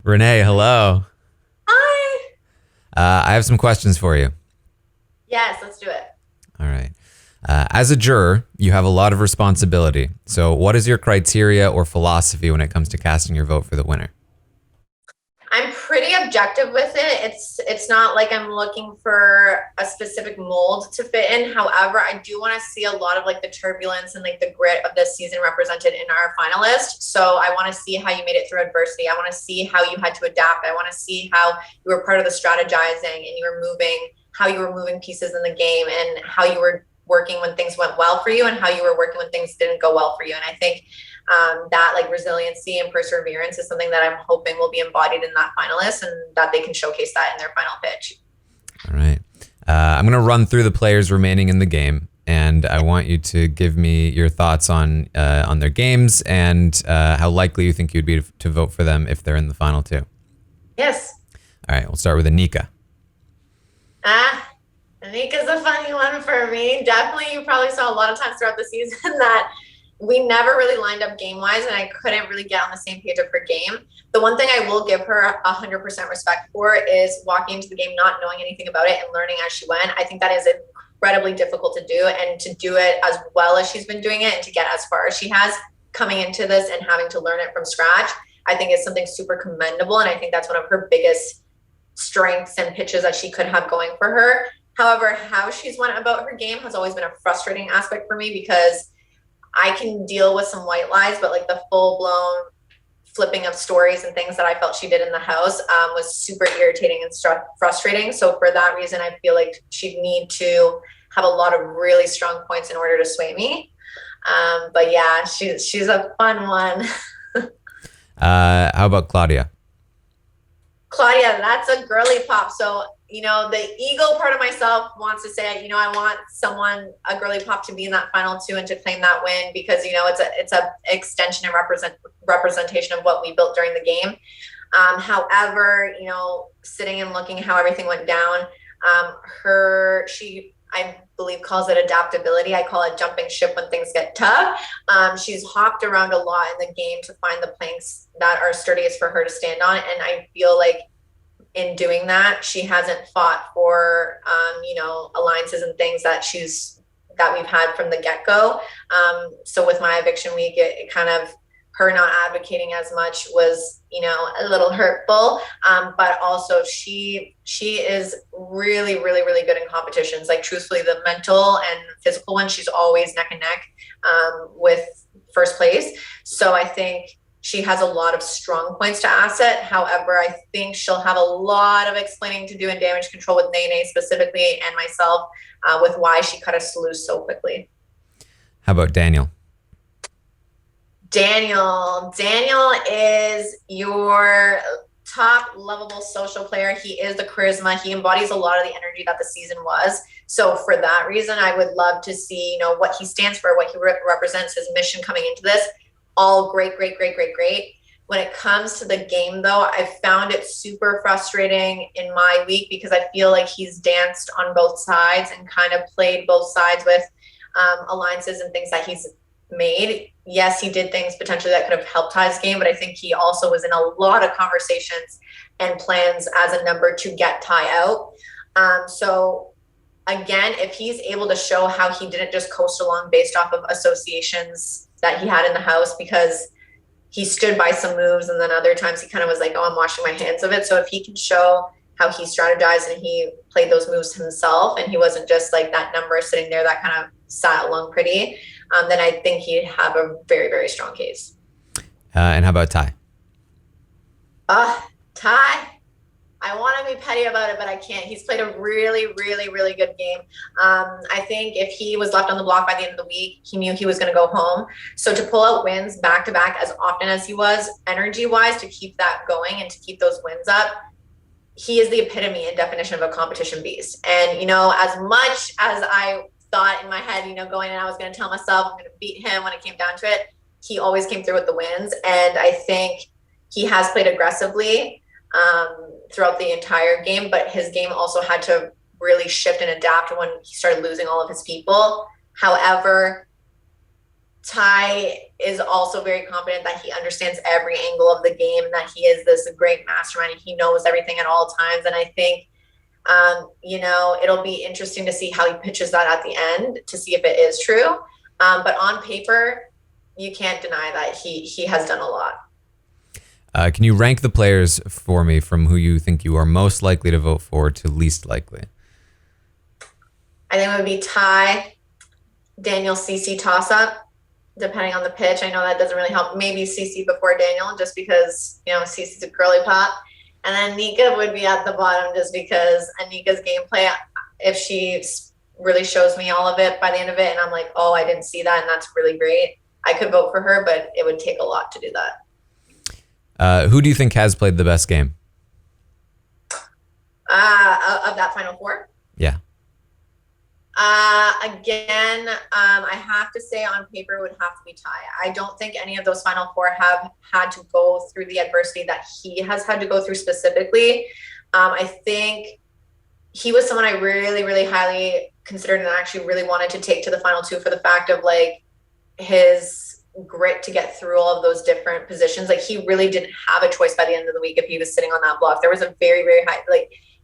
Renee, hello. Hi. I have some questions for you. Yes, let's do it. All right. As a juror, you have a lot of responsibility. So, what is your criteria or philosophy when it comes to casting your vote for the winner? I'm pretty objective with it. It's not like I'm looking for a specific mold to fit in. However, I do want to see a lot of like the turbulence and like the grit of this season represented in our finalists. So I want to see how you made it through adversity. I want to see how you had to adapt. I want to see how you were part of the strategizing and how you were moving pieces in the game and how you were working when things went well for you and how you were working when things didn't go well for you. And I think that like resiliency and perseverance is something that I'm hoping will be embodied in that finalist and that they can showcase that in their final pitch. All right. I'm going to run through the players remaining in the game, and I want you to give me your thoughts on their games and how likely you think you'd be to vote for them if they're in the final two. Yes. All right. We'll start with Anika. Anika's a funny one for me. Definitely, you probably saw a lot of times throughout the season that we never really lined up game wise, and I couldn't really get on the same page of her game. The one thing I will give her 100% respect for is walking into the game not knowing anything about it and learning as she went. I think that is incredibly difficult to do, and to do it as well as she's been doing it and to get as far as she has coming into this and having to learn it from scratch, I think is something super commendable. And I think that's one of her biggest strengths and pitches that she could have going for her. However, how she's went about her game has always been a frustrating aspect for me because I can deal with some white lies, but like the full blown flipping of stories and things that I felt she did in the house was super irritating and frustrating. So for that reason, I feel like she'd need to have a lot of really strong points in order to sway me. But yeah, she's a fun one. How about Claudia? Claudia, that's a girly pop. So, the ego part of myself wants to say, I want a girly pop to be in that final two and to claim that win because, it's a extension and representation of what we built during the game. However, sitting and looking how everything went down, she, I believe, calls it adaptability. I call it jumping ship when things get tough. She's hopped around a lot in the game to find the planks that are sturdiest for her to stand on. And I feel like in doing that, she hasn't fought for, alliances and things that we've had from the get-go. So with my eviction week, it kind of, her not advocating as much was, a little hurtful. But also she is really, really, really good in competitions. Like truthfully, the mental and physical one, she's always neck and neck with first place. So I think she has a lot of strong points to asset. However, I think she'll have a lot of explaining to do in damage control with Nene specifically and myself with why she cut us loose so quickly. How about Daniel? Daniel is your top lovable social player. He is the charisma. He embodies a lot of the energy that the season was. So for that reason, I would love to see, what he stands for, what he represents, his mission coming into this. All great, great, great, great, great. When it comes to the game, though, I found it super frustrating in my week because I feel like he's danced on both sides and kind of played both sides with alliances and things that he's made. Yes, he did things potentially that could have helped tie his game, but I think he also was in a lot of conversations and plans as a number to get Ty out. So again, if he's able to show how he didn't just coast along based off of associations that he had in the house, because he stood by some moves and then other times he kind of was like, oh, I'm washing my hands of it. So if he can show how he strategized and he played those moves himself and he wasn't just like that number sitting there that kind of sat along pretty, then I think he'd have a very, very strong case. And how about Ty? Ty, I want to be petty about it, but I can't. He's played a really, really, really good game. I think if he was left on the block by the end of the week, he knew he was going to go home. So to pull out wins back to back as often as he was, energy wise, to keep that going and to keep those wins up, he is the epitome and definition of a competition beast. And, as much as I thought in my head, going in, I was going to tell myself I'm going to beat him when it came down to it, he always came through with the wins. And I think he has played aggressively throughout the entire game, but his game also had to really shift and adapt when he started losing all of his people. However, Ty is also very confident that he understands every angle of the game, and that he is this great mastermind and he knows everything at all times. And I think, it'll be interesting to see how he pitches that at the end to see if it is true. But on paper, you can't deny that he has done a lot. Can you rank the players for me from who you think you are most likely to vote for to least likely? I think it would be Ty, Daniel, CC toss up, depending on the pitch. I know that doesn't really help. Maybe CC before Daniel, just because, CC's a girly pop. And then Anika would be at the bottom just because Anika's gameplay, if she really shows me all of it by the end of it and I'm like, oh, I didn't see that and that's really great, I could vote for her, but it would take a lot to do that. Who do you think has played the best game? Of that Final Four? Yeah. Again, I have to say on paper it would have to be Ty. I don't think any of those Final Four have had to go through the adversity that he has had to go through specifically. I think he was someone I really, really highly considered and actually really wanted to take to the final two for the fact of like his grit to get through all of those different positions. Like he really didn't have a choice by the end of the week if he was sitting on that block. There was a very, very high,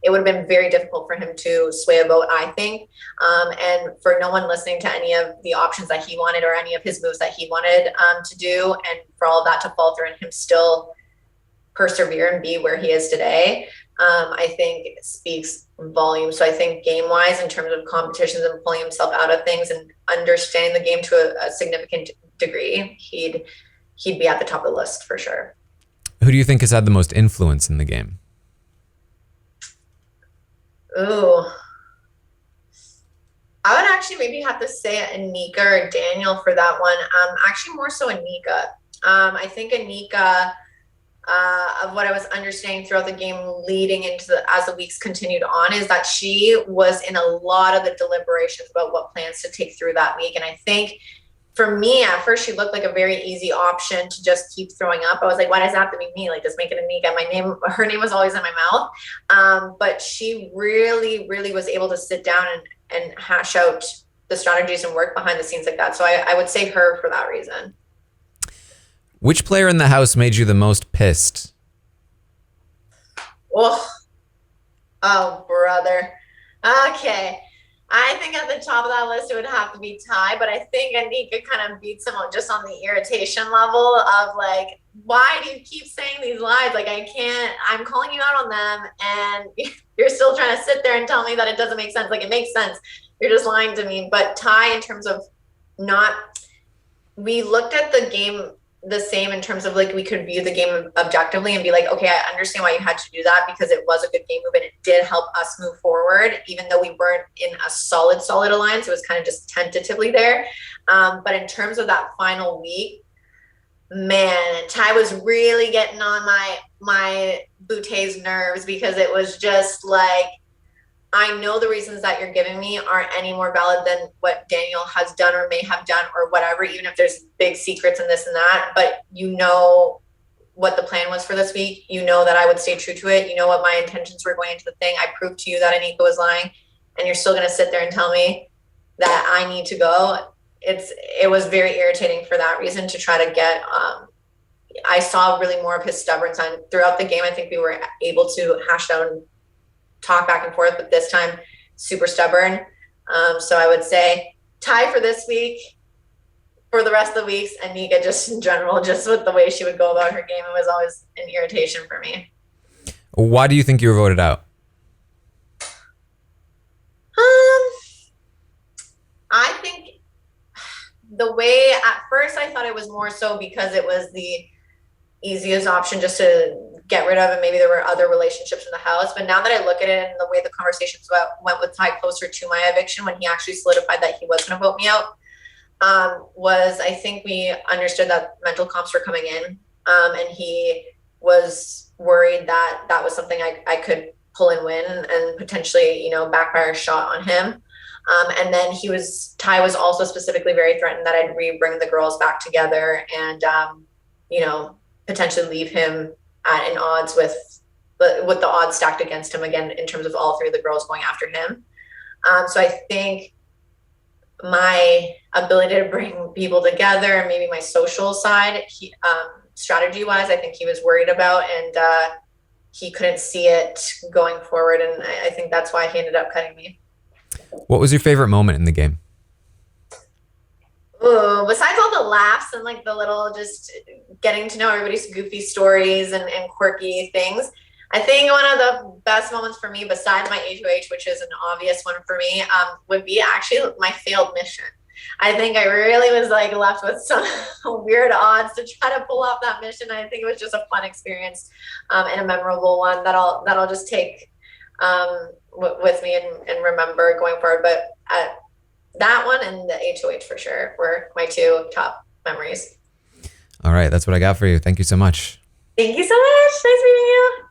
it would have been very difficult for him to sway a vote, I think. And for no one listening to any of the options that he wanted or any of his moves that he wanted to do, and for all of that to fall through and him still persevere and be where he is today, I think it speaks volumes. So I think game-wise, in terms of competitions and pulling himself out of things and understanding the game to a significant degree, he'd be at the top of the list for sure. Who do you think has had the most influence in the game? Ooh, I would actually maybe have to say Anika or Daniel for that one. Actually more so Anika. I think Anika, of what I was understanding throughout the game leading into as the weeks continued on, is that she was in a lot of the deliberations about what plans to take through that week. And I think for me, at first, she looked like a very easy option to just keep throwing up. I was like, why does it have to be me? Like, just make it Anika. Her name was always in my mouth. But she really, really was able to sit down and hash out the strategies and work behind the scenes like that. So I would say her for that reason. Which player in the house made you the most pissed? Oh, brother. Okay. I think at the top of that list, it would have to be Ty, but I think Anika kind of beats him just on the irritation level of like, why do you keep saying these lies? Like, I'm calling you out on them and you're still trying to sit there and tell me that it doesn't make sense. Like, it makes sense. You're just lying to me. But Ty, in terms of we looked at the game the same in terms of like we could view the game objectively and be like, okay, I understand why you had to do that because it was a good game move and it did help us move forward, even though we weren't in a solid alliance. It was kind of just tentatively there. But in terms of that final week, man, Ty was really getting on my Boutet's nerves because it was just like, I know the reasons that you're giving me aren't any more valid than what Daniel has done or may have done or whatever, even if there's big secrets and this and that. But you know what the plan was for this week. You know that I would stay true to it. You know what my intentions were going into the thing. I proved to you that Anika was lying, and you're still going to sit there and tell me that I need to go. It was very irritating for that reason to try to get. I saw really more of his stubborn side throughout the game. I think we were able to hash out and talk back and forth, but this time super stubborn. So I would say Ty for this week. For the rest of the weeks, Anika just in general, just with the way she would go about her game, it was always an irritation for me. Why do you think you were voted out? I think the way at first I thought it was more so because it was the easiest option just to get rid of, and maybe there were other relationships in the house. But now that I look at it and the way the conversations went with Ty closer to my eviction when he actually solidified that he was going to vote me out, was I think we understood that mental comps were coming in, and he was worried that that was something I could pull and win and potentially, backfire a shot on him. And then Ty was also specifically very threatened that I'd bring the girls back together and, potentially leave him at an odds with the odds stacked against him again, in terms of all three of the girls going after him. So I think my ability to bring people together and maybe my social side, strategy wise, I think he was worried about, and he couldn't see it going forward. And I think that's why he ended up cutting me. What was your favorite moment in the game? Ooh, besides all the laughs and like the little just getting to know everybody's goofy stories and quirky things, I think one of the best moments for me, besides my HOH, which is an obvious one for me, would be actually my failed mission. I think I really was like left with some weird odds to try to pull off that mission. I think it was just a fun experience, and a memorable one that I'll just take with me and remember going forward. But that one and the HOH for sure were my two top memories. All right, that's what I got for you. Thank you so much. Thank you so much. Nice meeting you.